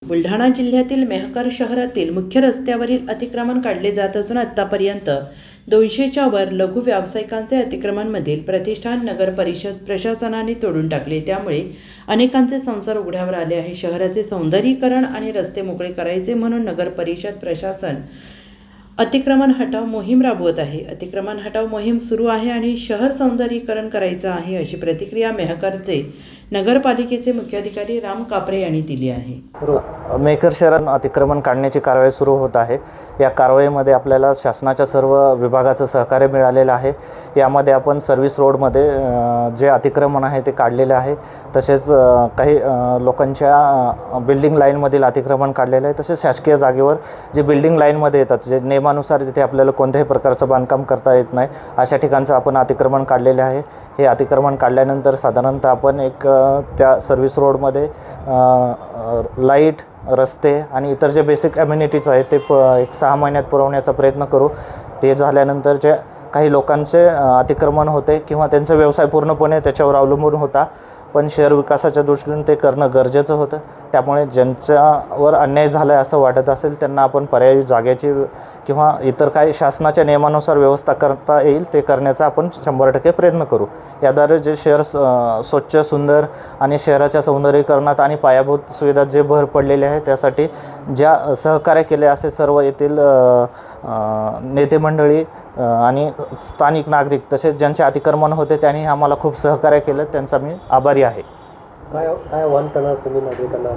बुलढाणा जिल्ह्यातील मेहकर शहरातील मुख्य रस्त्यावरील अतिक्रमण काढले जात असून आतापर्यंत 200च्या वर लघु व्यावसायिकांचे अतिक्रमणमधील प्रतिष्ठान नगर परिषद प्रशासनाने तोडून टाकले। त्यामुळे अनेकांचे संसार उघड्यावर आले आहे। शहराचे सौंदर्यीकरण आणि रस्ते मोकळे करायचे म्हणून नगर परिषद प्रशासन अतिक्रमण हटाव मोहीम राबवत आहे। अतिक्रमण हटाव मोहीम सुरू आहे आणि शहर सौंदर्यीकरण करायचं आहे, अशी प्रतिक्रिया मेहकरचे नगरपालिकेचे मुख्याधिकारी राम कापरे यांनी दिली आहे। मेहकर शहरात अतिक्रमण काढण्याची कारवाई सुरू होत आहे। या कारवाईमध्ये आपल्याला शासनाच्या सर्व विभागाचं सहकार्य मिळालेलं आहे। यामध्ये आपण सर्व्हिस रोडमध्ये जे अतिक्रमण आहे ते काढलेले आहे। तसेच काही लोकांच्या बिल्डिंग लाईनमधील अतिक्रमण काढलेलं आहे। तसेच शासकीय जागेवर जे बिल्डिंग लाईनमध्ये येतात, जे नियमानुसार तिथे आपल्याला कोणत्याही प्रकारचं बांधकाम करता येत नाही, अशा ठिकाणचं आपण अतिक्रमण काढलेले आहे। हे अतिक्रमण काढल्यानंतर साधारणतः आपण एक त्या सर्व्हिस रोडमध्ये लाईट, रस्ते आणि इतर जे बेसिक ॲम्युनिटीज आहेत ते एक 6 महिन्यात पुरवण्याचा प्रयत्न करू। ते झाल्यानंतर जे काही लोकांचे अतिक्रमण होते किंवा त्यांचा व्यवसाय पूर्णपणे त्याच्यावर अवलंबून होता, पण शहर विकासाच्या दृष्टीने ते करणं गरजेचं होतं। त्यामुळे ज्यांच्यावर अन्याय झाला आहे असं वाटत असेल त्यांना आपण पर्यायी जागेची किंवा इतर काही शासनाच्या नियमानुसार व्यवस्था करता येईल ते करण्याचा आपण 100% प्रयत्न करू। याद्वारे जे शहर स्वच्छ, सुंदर आणि शहराच्या सौंदर्यीकरणात आणि पायाभूत सुविधात जे भर पडलेले आहे त्यासाठी ज्या सहकार्य केले असे सर्व येथील नेते मंडळी आणि स्थानिक नागरिक तसेच ज्यांचे अतिक्रमण होते त्यांनी आम्हाला खूप सहकार्य केलं, त्यांचा मी आभारी आहे। काय आव्हान करणार तुम्ही नागरिकांना?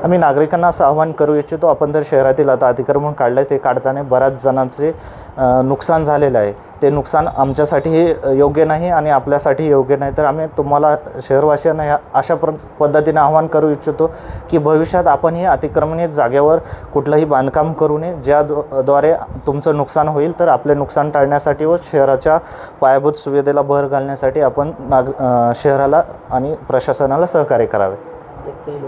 आम्ही नागरिकांना असं आवाहन करू इच्छितो, आपण जर शहरातील आता अतिक्रमण काढलं ते काढताना बऱ्याच जणांचे नुकसान झालेलं आहे। ते नुकसान आमच्यासाठीही योग्य नाही आणि आपल्यासाठी योग्य नाही। तर आम्ही तुम्हाला शहरवासियांना ह्या अशा पद्धतीने आवाहन करू इच्छितो की भविष्यात आपण ही अतिक्रमणीय जागेवर कुठलंही बांधकाम करू नये, ज्याद्वारे तुमचं नुकसान होईल। तर आपले नुकसान टाळण्यासाठी व शहराच्या पायाभूत सुविधेला भर घालण्यासाठी आपण शहराला आणि प्रशासनाला सहकार्य करावे।